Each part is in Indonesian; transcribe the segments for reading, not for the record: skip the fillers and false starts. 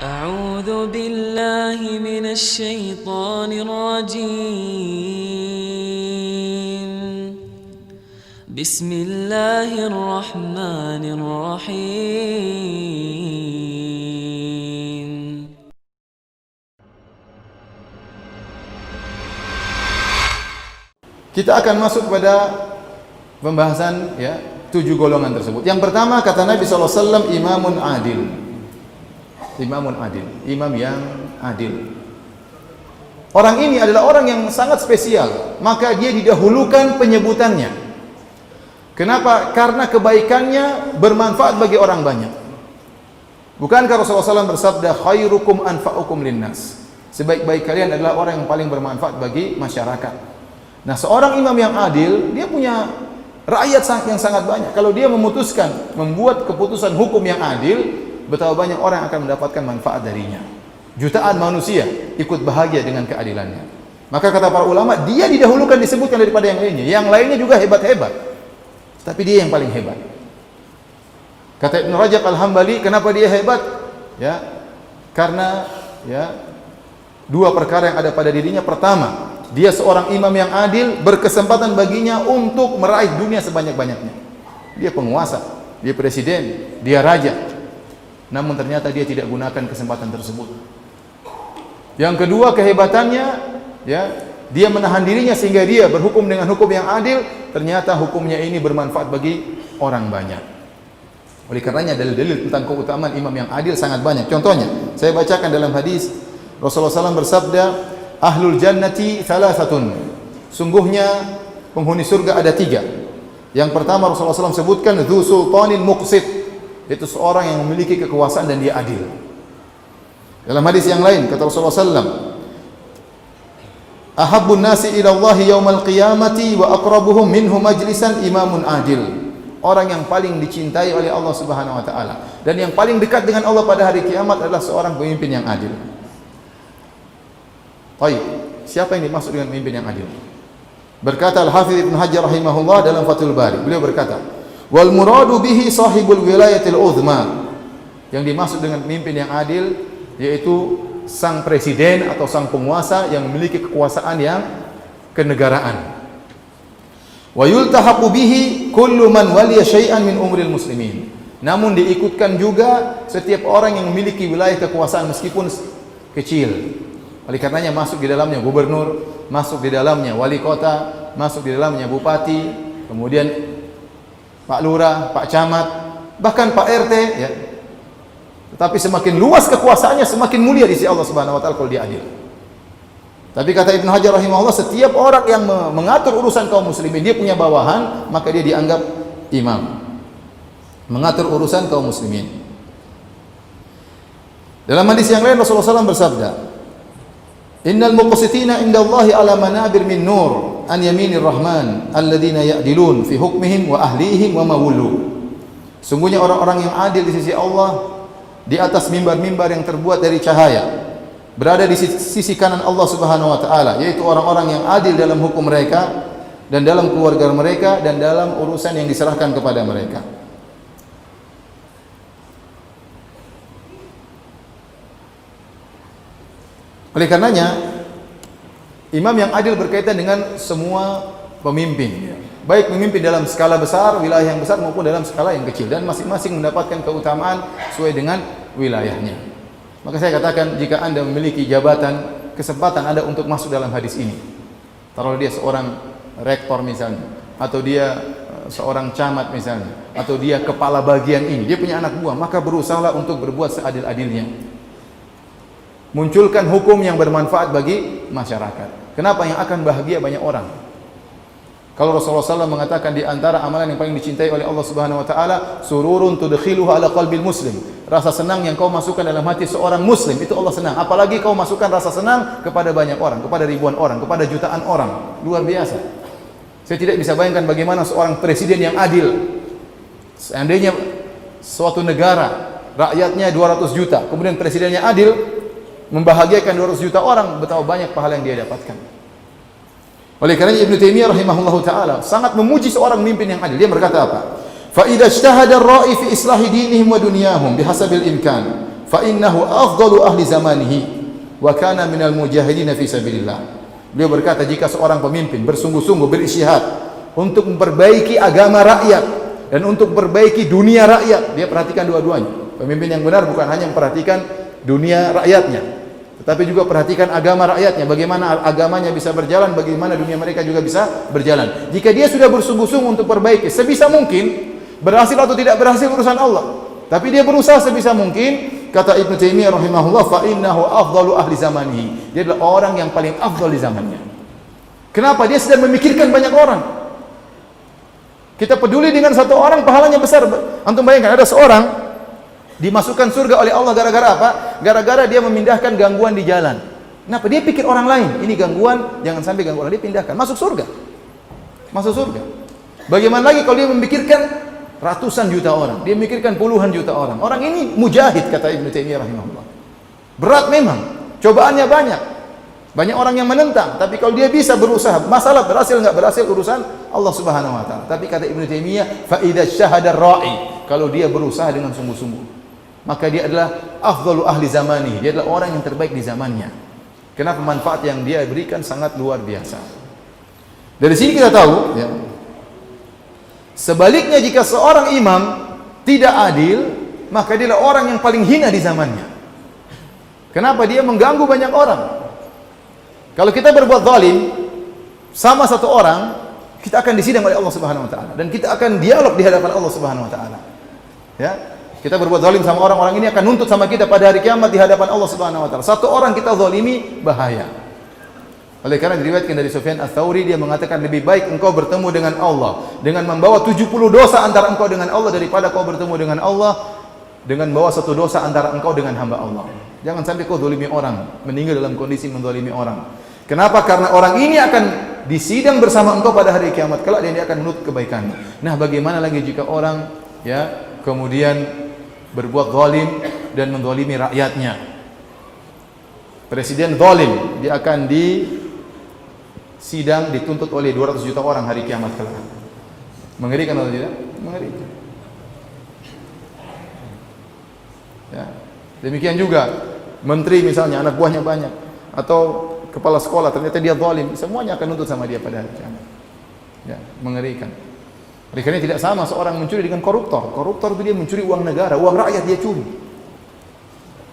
أعوذ بالله من الشيطان الرجيم بسم الله الرحمن الرحيم Kita akan masuk pada pembahasan 7 golongan tersebut. Yang pertama kata Nabi SAW, imamun adil. Imamun adil, imam yang adil. Orang ini adalah orang yang sangat spesial, maka dia didahulukan penyebutannya. Kenapa? Karena kebaikannya bermanfaat bagi orang banyak. Bukankah Rasulullah SAW bersabda, khairukum anfa'ukum linnas. Sebaik-baik kalian adalah orang yang paling bermanfaat bagi masyarakat. Nah, seorang imam yang adil, dia punya rakyat yang sangat banyak. Kalau dia memutuskan, membuat keputusan hukum yang adil, betapa banyak orang yang akan mendapatkan manfaat darinya. Jutaan manusia ikut bahagia dengan keadilannya. Maka kata para ulama, dia didahulukan disebutkan daripada yang lainnya. Yang lainnya juga hebat-hebat, tapi dia yang paling hebat. Kata Ibn Rajab Al-Hambali, kenapa dia hebat? Karena dua perkara yang ada pada dirinya. Pertama, dia seorang imam yang adil, berkesempatan baginya untuk meraih dunia sebanyak-banyaknya. Dia penguasa, dia presiden, dia raja. Namun ternyata dia tidak gunakan kesempatan tersebut. Yang kedua kehebatannya, dia menahan dirinya sehingga dia berhukum dengan hukum yang adil. Ternyata hukumnya ini bermanfaat bagi orang banyak. Oleh karenanya dalil-dalil tentang keutamaan imam yang adil sangat banyak. Contohnya, saya bacakan dalam hadis Rasulullah SAW bersabda, ahlul jannati thalathatun. Sungguhnya penghuni surga ada 3. Yang pertama Rasulullah SAW sebutkan dzu sultanin muqsit, itu seorang yang memiliki kekuasaan dan dia adil. Dalam hadis yang lain kata Rasulullah SAW, ahabbun nasi ila Allah yaumal qiyamati wa aqrabuhum minhu majlisan imamun adil. Orang yang paling dicintai oleh Allah Subhanahu wa taala dan yang paling dekat dengan Allah pada hari kiamat adalah seorang pemimpin yang adil. Baik, siapa yang dimaksud dengan pemimpin yang adil? Berkata Al-Hafidz Ibnu Hajar rahimahullah dalam Fathul Bari, beliau berkata, wal muradu bihi sahibul wilayatil uzma. Yang dimaksud dengan pemimpin yang adil yaitu sang presiden atau sang penguasa yang memiliki kekuasaan yang kenegaraan. Wa yultahaqu bihi kullu man waliya syai'an min umril muslimin. Namun diikutkan juga setiap orang yang memiliki wilayah kekuasaan meskipun kecil. Oleh karenanya masuk di dalamnya gubernur, masuk di dalamnya wali kota, masuk di dalamnya bupati, kemudian Pak Lurah, Pak Camat, bahkan Pak RT, Tetapi semakin luas kekuasaannya, semakin mulia di sisi Allah Subhanahu wa taala kalau dia adil. Tapi kata Ibnu Hajar rahimahullah, setiap orang yang mengatur urusan kaum muslimin, dia punya bawahan, maka dia dianggap imam. Mengatur urusan kaum muslimin. Dalam hadis yang lain Rasulullah SAW bersabda, innal muqsitina indallahi ala manabir min nur an yaminir rahman alladzina ya'dilun fi hukmihim wa ahlihim wa mawullu. Sungguhnya orang-orang yang adil di sisi Allah di atas mimbar-mimbar yang terbuat dari cahaya, berada di sisi kanan Allah Subhanahu wa taala, yaitu orang-orang yang adil dalam hukum mereka dan dalam keluarga mereka dan dalam urusan yang diserahkan kepada mereka. Oleh karenanya, imam yang adil berkaitan dengan semua pemimpin, baik pemimpin dalam skala besar, wilayah yang besar maupun dalam skala yang kecil, dan masing-masing mendapatkan keutamaan sesuai dengan wilayahnya. Maka saya katakan, jika Anda memiliki jabatan, kesempatan Anda untuk masuk dalam hadis ini. Taruh dia seorang rektor misalnya, atau dia seorang camat misalnya, atau dia kepala bagian ini, dia punya anak buah, maka berusahalah untuk berbuat seadil-adilnya. Munculkan hukum yang bermanfaat bagi masyarakat. Kenapa? Yang akan bahagia banyak orang. Kalau Rasulullah SAW mengatakan di antara amalan yang paling dicintai oleh Allah Subhanahu wa taala, sururun tudkhiluhu ala qalbil muslim. Rasa senang yang kau masukkan dalam hati seorang muslim, itu Allah senang. Apalagi kau masukkan rasa senang kepada banyak orang, kepada ribuan orang, kepada jutaan orang. Luar biasa. Saya tidak bisa bayangkan bagaimana seorang presiden yang adil. Seandainya suatu negara rakyatnya 200 juta, kemudian presidennya adil, membahagiakan 200 juta orang, betapa banyak pahala yang dia dapatkan. Oleh karena Ibnu Taimiyah rahimahullahu taala sangat memuji seorang pemimpin yang adil. Dia berkata apa? Fa idza ijtahada ar-ra'i fi islahi dinihim wa dunyahum bihasabil imkan fa innahu afdalu ahli zamanihi wa kana minal mujahidin fi sabilillah. Beliau berkata, jika seorang pemimpin bersungguh-sungguh berisytihad untuk memperbaiki agama rakyat dan untuk memperbaiki dunia rakyat, dia perhatikan dua-duanya. Pemimpin yang benar bukan hanya memperhatikan dunia rakyatnya, tetapi juga perhatikan agama rakyatnya, bagaimana agamanya bisa berjalan, bagaimana dunia mereka juga bisa berjalan. Jika dia sudah bersungguh-sungguh untuk perbaiki, sebisa mungkin, berhasil atau tidak berhasil urusan Allah, tapi dia berusaha sebisa mungkin. Kata Ibnu Taimiyah rahimahullah, fa innahu afdalu ahli zamanihi. Dia adalah orang yang paling afdal di zamannya. Kenapa? Dia sedang memikirkan banyak orang. Kita peduli dengan satu orang, pahalanya besar. Antum bayangkan, ada seorang dimasukkan surga oleh Allah gara-gara apa? Gara-gara dia memindahkan gangguan di jalan. Kenapa? Dia pikir orang lain, ini gangguan, jangan sampai ganggu orang, dia pindahkan, masuk surga. Masuk surga. Bagaimana lagi kalau dia memikirkan ratusan juta orang, dia memikirkan puluhan juta orang. Orang ini mujahid, kata Ibnu Taimiyah rahimahullah. Berat memang, cobaannya banyak. Banyak orang yang menentang, tapi kalau dia bisa berusaha, masalah berhasil enggak berhasil urusan Allah Subhanahu wa taala. Tapi kata Ibnu Taimiyah, fa idza syahada ra'i, kalau dia berusaha dengan sungguh-sungguh, maka dia adalah afdalu ahli zamani. Dia adalah orang yang terbaik di zamannya. Kenapa? Manfaat yang dia berikan sangat luar biasa. Dari sini kita tahu, ya, sebaliknya jika seorang imam tidak adil, maka dia adalah orang yang paling hina di zamannya. Kenapa? Dia mengganggu banyak orang. Kalau kita berbuat zalim sama satu orang, kita akan disidang oleh Allah Subhanahu wa taala dan kita akan dialog di hadapan Allah Subhanahu wa taala. Ya. Kita berbuat zalim sama orang ini akan nuntut sama kita pada hari kiamat di hadapan Allah Subhanahu wa taala. Satu orang kita zalimi bahaya. Oleh karena diriwayatkan dari Sufyan Ats-Tsauri, dia mengatakan lebih baik engkau bertemu dengan Allah dengan membawa 70 dosa antara engkau dengan Allah daripada kau bertemu dengan Allah dengan membawa satu dosa antara engkau dengan hamba Allah. Jangan sampai kau zalimi orang, meninggal dalam kondisi menzalimi orang. Kenapa? Karena orang ini akan disidang bersama engkau pada hari kiamat kelak dan dia akan menuntut kebaikan. Nah, bagaimana lagi jika orang, ya, kemudian berbuat zalim dan menzalimi rakyatnya. Presiden zalim, dia akan disidang, dituntut oleh 200 juta orang hari kiamat kelak. Mengerikan atau tidak? Mengerikan. Ya. Demikian juga menteri misalnya, anak buahnya banyak, atau kepala sekolah ternyata dia zalim, semuanya akan nuntut sama dia pada hari kiamat. Ya, mengerikan. Oleh karena tidak sama seorang mencuri dengan koruptor. Koruptor itu dia mencuri uang negara, uang rakyat dia curi.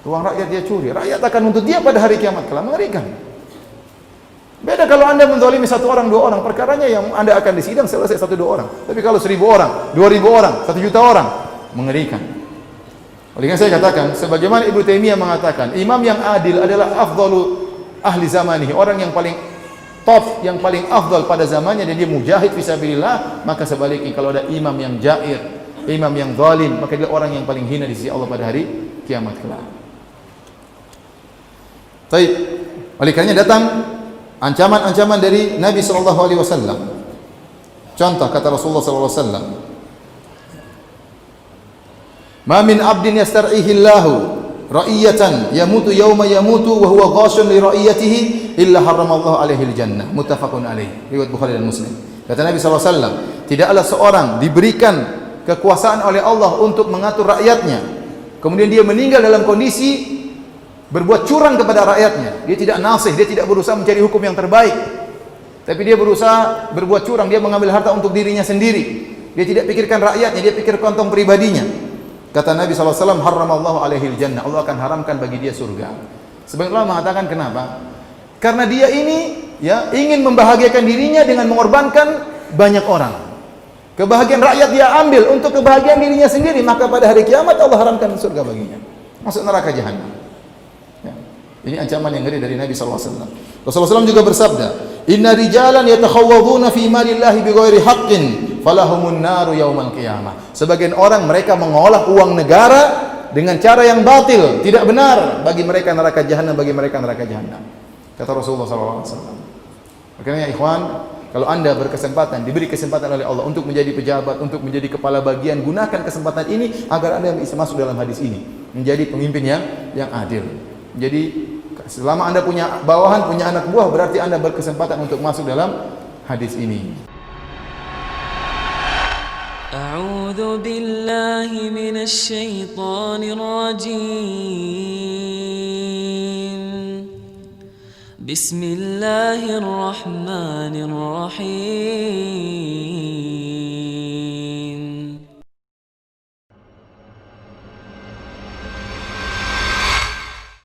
Uang rakyat dia curi. Rakyat akan nuntut dia pada hari kiamat kelak. Mengerikan. Beda kalau Anda menzalimi satu orang, dua orang, perkaranya yang Anda akan disidang selesai satu dua orang. Tapi kalau 1000 orang, 2000 orang, 1 juta orang, mengerikan. Oleh karena saya katakan, sebagaimana Ibnu Taimiyah mengatakan, imam yang adil adalah afdalu ahli zamanihi, orang yang paling top, yang paling afdal pada zamannya dan dia mujahid fisabilillah. Maka sebaliknya kalau ada imam yang jair, imam yang zalim, maka dia orang yang paling hina di sisi Allah pada hari kiamat kelak. Baik. Oleh karenanya datang ancaman-ancaman dari Nabi sallallahu alaihi wasallam. Contoh kata Rasulullah sallallahu alaihi wasallam, "Ma min 'abdin yastar'ihi Allahu ra'iyatan yamutu yawma yamutu wa huwa ghashun li ra'iyatihi illa haramallahu alaihi al-jannah." Muttafaqun alaih. Riwayat Bukhari dan Muslim. Kata Nabi sallallahu alaihi wasallam, tidaklah seorang diberikan kekuasaan oleh Allah untuk mengatur rakyatnya, kemudian dia meninggal dalam kondisi berbuat curang kepada rakyatnya. Dia tidak nasih, dia tidak berusaha mencari hukum yang terbaik, tapi dia berusaha berbuat curang, dia mengambil harta untuk dirinya sendiri. Dia tidak pikirkan rakyatnya, dia pikir kantong pribadinya. Kata Nabi SAW, haramallahu alaihil jannah, Allah akan haramkan bagi dia surga. Sebagian ulama mengatakan kenapa? Karena dia ini, ya, ingin membahagiakan dirinya dengan mengorbankan banyak orang. Kebahagiaan rakyat dia ambil untuk kebahagiaan dirinya sendiri, maka pada hari kiamat Allah haramkan surga baginya, masuk neraka jahanam. Ya. Ini ancaman yang ngeri dari Nabi SAW. Rasulullah SAW juga bersabda, inna rijalan yatakhawwaduna fi malillahi bighairi haqqin falahumun naru yaumal qiyamah. Sebagian orang mereka mengolah uang negara dengan cara yang batil, tidak benar, bagi mereka neraka jahanam, bagi mereka neraka jahanam. Kata Rasulullah SAW. Makanya ikhwan, kalau Anda berkesempatan, diberi kesempatan oleh Allah untuk menjadi pejabat, untuk menjadi kepala bagian, gunakan kesempatan ini agar Anda bisa masuk dalam hadis ini, menjadi pemimpin yang adil. Jadi selama Anda punya bawahan, punya anak buah, berarti Anda berkesempatan untuk masuk dalam hadis ini. أعوذ بالله من الشيطان الرجيم بسم الله الرحمن الرحيم